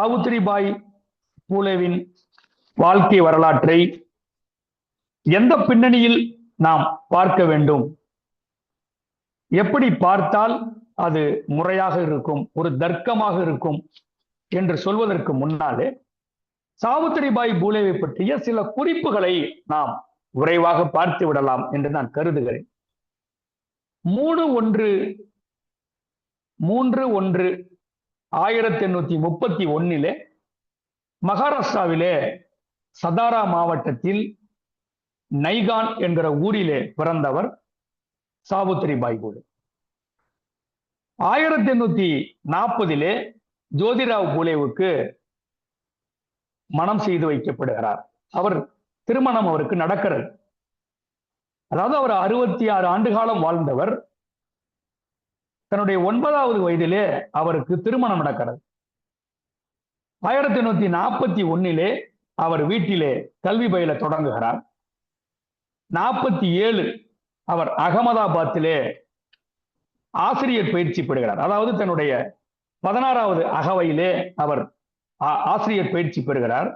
சாவித்திரிபாய் பூலேவின் வாழ்க்கை வரலாற்றை எந்த பின்னணியில் நாம் பார்க்க வேண்டும், எப்படி பார்த்தால் அது முறையாக இருக்கும், ஒரு தர்க்கமாக இருக்கும் என்று சொல்வதற்கு முன்னாலே சாவித்திரிபாய் பூலேவை பற்றிய சில குறிப்புகளை நாம் விரைவாக பார்த்து விடலாம் என்று நான் கருதுகிறேன். 3/1/1831 மகாராஷ்டிராவிலே சதாரா மாவட்டத்தில் நைகான் என்கிற ஊரிலே பிறந்தவர் சாவித்திரிபாய் பூலே. 1840 ஜோதிராவ் பூலேவுக்கு மனம் செய்து வைக்கப்படுகிறார். திருமணம் அவருக்கு நடக்கிறது. அதாவது அவர் 66 ஆண்டு காலம் வாழ்ந்தவர். தன்னுடைய 9வது வயதிலே அவருக்கு திருமணம் நடக்கிறது. 1841 அவர் வீட்டிலே கல்வி பயில தொடங்குகிறார். 47 அவர் அகமதாபாத்திலே ஆசிரியர் பயிற்சி பெறுகிறார். அதாவது தன்னுடைய 16வது அகவையிலே அவர் ஆசிரியர் பயிற்சி பெறுகிறார்.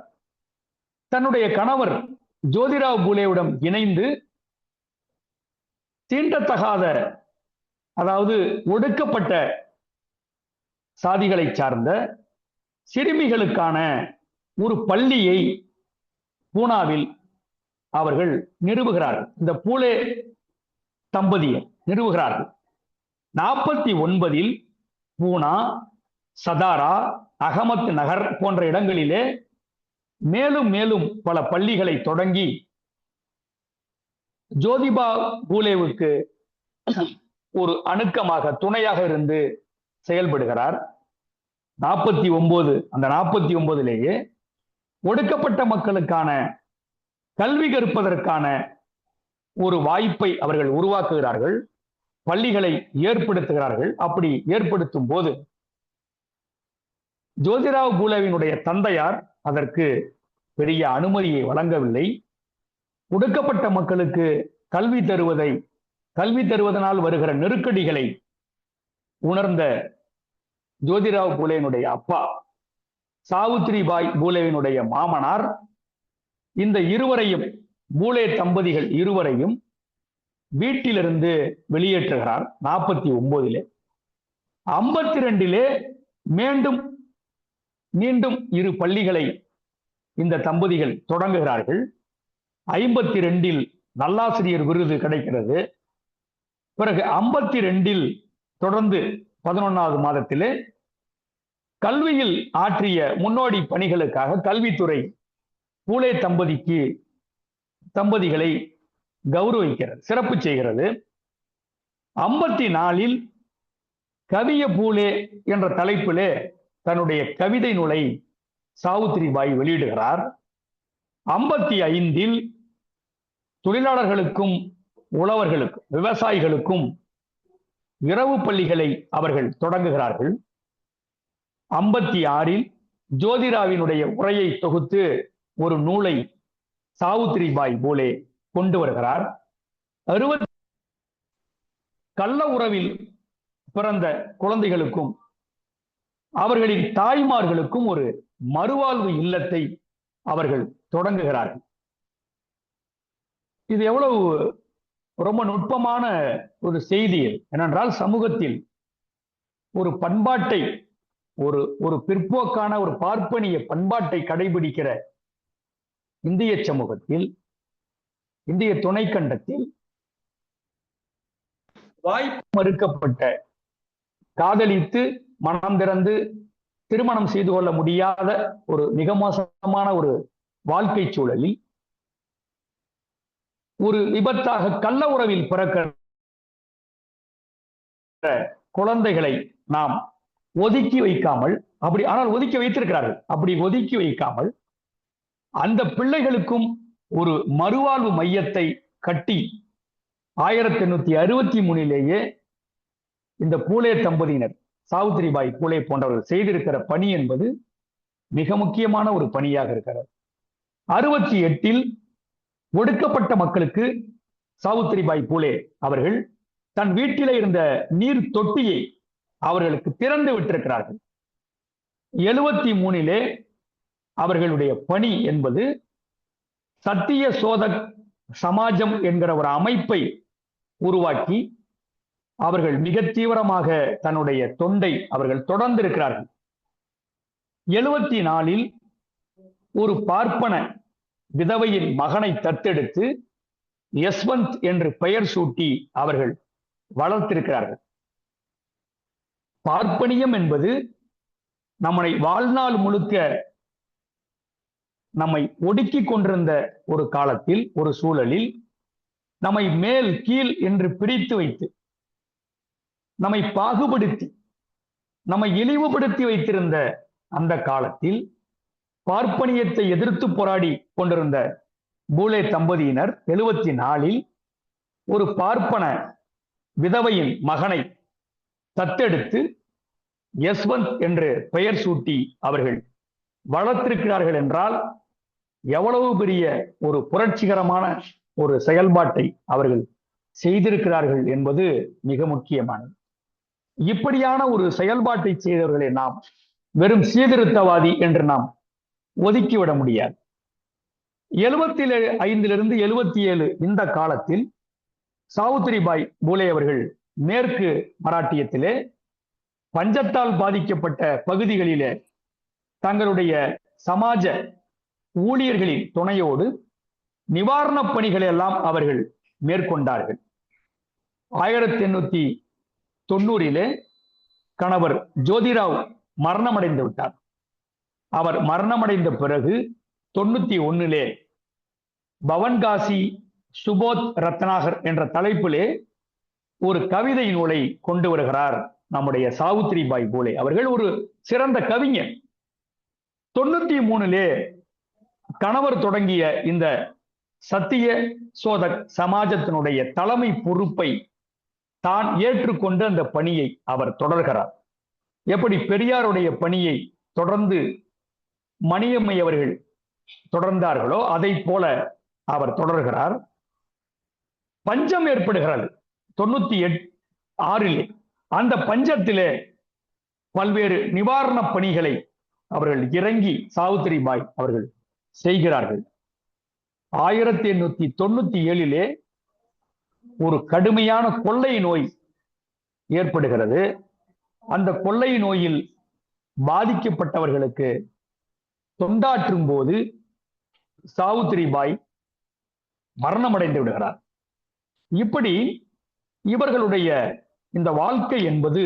தன்னுடைய கணவர் ஜோதிராவ் பூலேவிடம் இணைந்து தீண்டத்தகாத, அதாவது ஒடுக்கப்பட்ட சாதிகளை சார்ந்த சிறுமிகளுக்கான ஒரு பள்ளியை பூனாவில் அவர்கள் நிறுவுகிறார்கள். இந்த பூலே தம்பதியை நிறுவுகிறார்கள். 49 பூனா, சதாரா, அகமத் நகர் போன்ற இடங்களிலே மேலும் மேலும் பல பள்ளிகளை தொடங்கி ஜோதிபா பூலேவுக்கு ஒரு அணுக்கமாக, துணையாக இருந்து செயல்படுகிறார். 49 ஒடுக்கப்பட்ட மக்களுக்கான கல்வி கற்பதற்கான ஒரு வாய்ப்பை அவர்கள் உருவாக்குகிறார்கள், பள்ளிகளை ஏற்படுத்துகிறார்கள். அப்படி ஏற்படுத்தும் போது ஜோதிராவ் பூலேவினுடைய தந்தையார் அதற்கு பெரிய அனுமதியை வழங்கவில்லை. ஒடுக்கப்பட்ட மக்களுக்கு கல்வி தருவதனால் வருகிற நெருக்கடிகளை உணர்ந்த ஜோதிராவ் பூலேவினுடைய அப்பா சாவித்திரிபாய் பூலேவினுடைய மாமனார் இந்த இருவரையும், பூலே தம்பதிகள் இருவரையும் வீட்டிலிருந்து வெளியேற்றுகிறார். 49 52 மீண்டும் 2 பள்ளிகளை இந்த தம்பதிகள் தொடங்குகிறார்கள். 52 நல்லாசிரியர் விருது கிடைக்கிறது. பிறகு 52 தொடர்ந்து 11வது மாதத்திலே கல்வியில் ஆற்றிய முன்னோடி பணிகளுக்காக கல்வித்துறை பூலே தம்பதிகளை கௌரவிக்கிறது, சிறப்பு செய்கிறது. 54 கவிய பூலே என்ற தலைப்பிலே தன்னுடைய கவிதை நூலை சாவித்திரிபாய் வெளியிடுகிறார். 55 தொழிலாளர்களுக்கும் உழவர்களுக்கும் விவசாயிகளுக்கும் இரவு பள்ளிகளை அவர்கள் தொடங்குகிறார்கள். 56 ஜோதிராவினுடைய உரையை தொகுத்து ஒரு நூலை சாவித்திரிபாய் பூலே கொண்டு வருகிறார். 60 கள்ள உறவில் பிறந்த குழந்தைகளுக்கும் அவர்களின் தாய்மார்களுக்கும் ஒரு மறுவாழ்வு இல்லத்தை அவர்கள் தொடங்குகிறார்கள். இது எவ்வளவு ரொம்ப நுட்பமான ஒரு செய்தி என்னென்றால், சமூகத்தில் ஒரு பண்பாட்டை, ஒரு பிற்போக்கான ஒரு பார்ப்பனிய பண்பாட்டை கடைபிடிக்கிற இந்திய சமூகத்தில், இந்திய துணைக்கண்டத்தில் வாய்ப்பு மறுக்கப்பட்ட, காதலித்து மனம் திறந்து திருமணம் செய்து கொள்ள முடியாத ஒரு மிக மோசமான ஒரு வாழ்க்கை சூழலில் ஒரு விபத்தாக கள்ள உறவில் பிறக்கிற குழந்தைகளை நாம் ஒதுக்கி வைக்காமல், ஆனால் ஒதுக்கி வைத்திருக்கிறார்கள், அப்படி ஒதுக்கி வைக்காமல் அந்த பிள்ளைகளுக்கும் ஒரு மறுவாழ்வு மையத்தை கட்டி 1863 இந்த பூலே தம்பதியினர், சாவித்திரிபாய் பூலே போன்றவர்கள் செய்திருக்கிற பணி என்பது மிக முக்கியமான ஒரு பணியாக இருக்கிறது. 68 ஒடுக்கப்பட்ட மக்களுக்கு சாவித்திரிபாய் பூலே அவர்கள் தன் வீட்டிலே இருந்த நீர் தொட்டியை அவர்களுக்கு திறந்து விட்டிருக்கிறார்கள். 73 அவர்களுடைய பணி என்பது சத்திய சோதக் சமாஜம் என்கிற ஒரு அமைப்பை உருவாக்கி அவர்கள் மிக தீவிரமாக தன்னுடைய தொண்டை அவர்கள் தொடர்ந்து இருக்கிறார்கள். 74 ஒரு பார்ப்பன விதவையின் மகனை தத்தெடுத்து யஸ்வந்த் என்று பெயர் சூட்டி அவர்கள் வளர்த்திருக்கிறார்கள். பார்ப்பனியம் என்பது நம்மை வாழ்நாள் முழுக்க நம்மை ஒடுக்கி கொண்டிருந்த ஒரு காலத்தில், ஒரு சூழலில் நம்மை மேல் கீழ் என்று பிரித்து வைத்து, நம்மை பாகுபடுத்தி, நம்மை இழிவுபடுத்தி வைத்திருந்த அந்த காலத்தில் பார்ப்பனியத்தை எதிர்த்து போராடி கொண்டிருந்த பூலே தம்பதியினர் 74 ஒரு பார்ப்பன விதவையின் மகனை தத்தெடுத்து யஸ்வந்த் என்று பெயர் சூட்டி அவர்கள் வளர்த்திருக்கிறார்கள் என்றால் எவ்வளவு பெரிய ஒரு புரட்சிகரமான ஒரு செயல்பாட்டை அவர்கள் செய்திருக்கிறார்கள் என்பது மிக முக்கியமானது. இப்படியான ஒரு செயல்பாட்டை செய்தவர்களை நாம் வெறும் சீர்திருத்தவாதி என்று நாம் ஒதுக்கிவிட முடியாது. 75 77 இந்த காலத்தில் சாவித்திரிபாய் பூலே அவர்கள் மேற்கு மராட்டியத்திலே பஞ்சத்தால் பாதிக்கப்பட்ட பகுதிகளிலே தங்களுடைய சமாஜ ஊழியர்களின் துணையோடு நிவாரணப் பணிகளை எல்லாம் அவர்கள் மேற்கொண்டார்கள். 1890 கணவர் ஜோதிராவ் மரணமடைந்து விட்டார். அவர் மரணமடைந்த பிறகு 91 பவன்காசி சுபோத் ரத்னாகர் என்ற தலைப்பிலே ஒரு கவிதை நூலை கொண்டு வருகிறார் நம்முடைய சாவித்திரிபாய் பூலே அவர்கள். ஒரு சிறந்த கவிஞர். 93 கணவர் தொடங்கிய இந்த சத்திய சோதக் சமாஜத்தினுடைய தலைமை பொறுப்பை தான் ஏற்றுக்கொண்டு அந்த பணியை அவர் தொடர்கிறார். எப்படி பெரியாருடைய பணியை தொடர்ந்து மணியம்மை அவர்கள் தொடர்ந்தார்களோ அதை போல அவர் தொடர்கிறார். பஞ்சம் ஏற்படுகிறது 96 அந்த பஞ்சத்திலே பல்வேறு நிவாரண பணிகளை அவர்கள் இறங்கி சாவித்திரிபாய் அவர்கள் செய்கிறார்கள். 1897 ஒரு கடுமையான கொள்ளை நோய் ஏற்படுகிறது. அந்த கொள்ளை நோயில் பாதிக்கப்பட்டவர்களுக்கு தொண்டாற்றும் போது சாவித்திரிபாய் மரணமடைந்து விடுகிறார். இப்படி இவர்களுடைய இந்த வாழ்க்கை என்பது,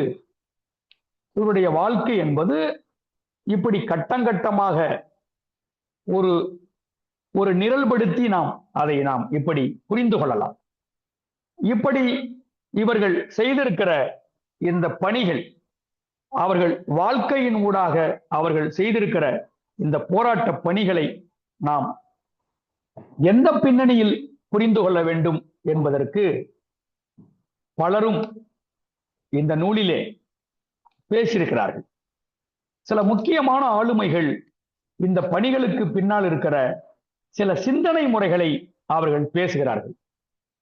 இவருடைய வாழ்க்கை என்பது இப்படி கட்டங்கட்டமாக ஒரு ஒரு நிரல்படுத்தி அதை நாம் இப்படி புரிந்து கொள்ளலாம். இப்படி இவர்கள் செய்திருக்கிற இந்த பணிகள், அவர்கள் வாழ்க்கையின் ஊடாக அவர்கள் செய்திருக்கிற இந்த போராட்ட பணிகளை நாம் எந்த பின்னணியில் புரிந்து கொள்ள வேண்டும் என்பதற்கு பலரும் இந்த நூலிலே பேசியிருக்கிறார்கள். சில முக்கியமான ஆளுமைகள் இந்த பணிகளுக்கு பின்னால் இருக்கிற சில சிந்தனை முறைகளை அவர்கள் பேசுகிறார்கள்.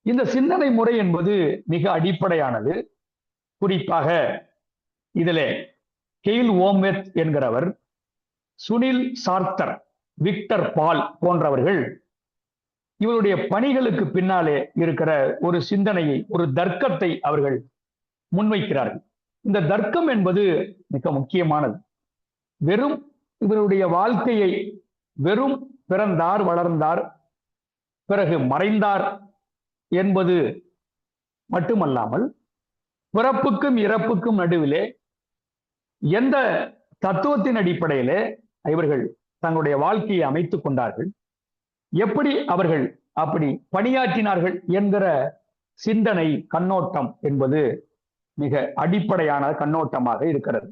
இந்த சிந்தனை முறை என்பது மிக அடிப்படையானது. குறிப்பாக இதிலே கெயில் ஓமெத் என்கிறவர், சுனில் சார்த்தர், விக்டர் பால் போன்றவர்கள் இவருடைய பணிகளுக்கு பின்னாலே இருக்கிற ஒரு சிந்தனையை, ஒரு தர்க்கத்தை அவர்கள் முன்வைக்கிறார்கள். இந்த தர்க்கம் என்பது மிக முக்கியமானது. வெறும் இவருடைய வாழ்க்கையை வெறும் பிறந்தார், வளர்ந்தார், பிறகு மறைந்தார் என்பது மட்டுமல்லாமல் பிறப்புக்கும் இறப்புக்கும் நடுவிலே எந்த தத்துவத்தின் அடிப்படையிலே இவர்கள் தங்களுடைய வாழ்க்கையை அமைத்துக் கொண்டார்கள், எப்படி அவர்கள் அப்படி பணியாற்றினார்கள் என்கிற சிந்தனை கண்ணோட்டம் என்பது மிக அடிப்படையான கண்ணோட்டமாக இருக்கிறது.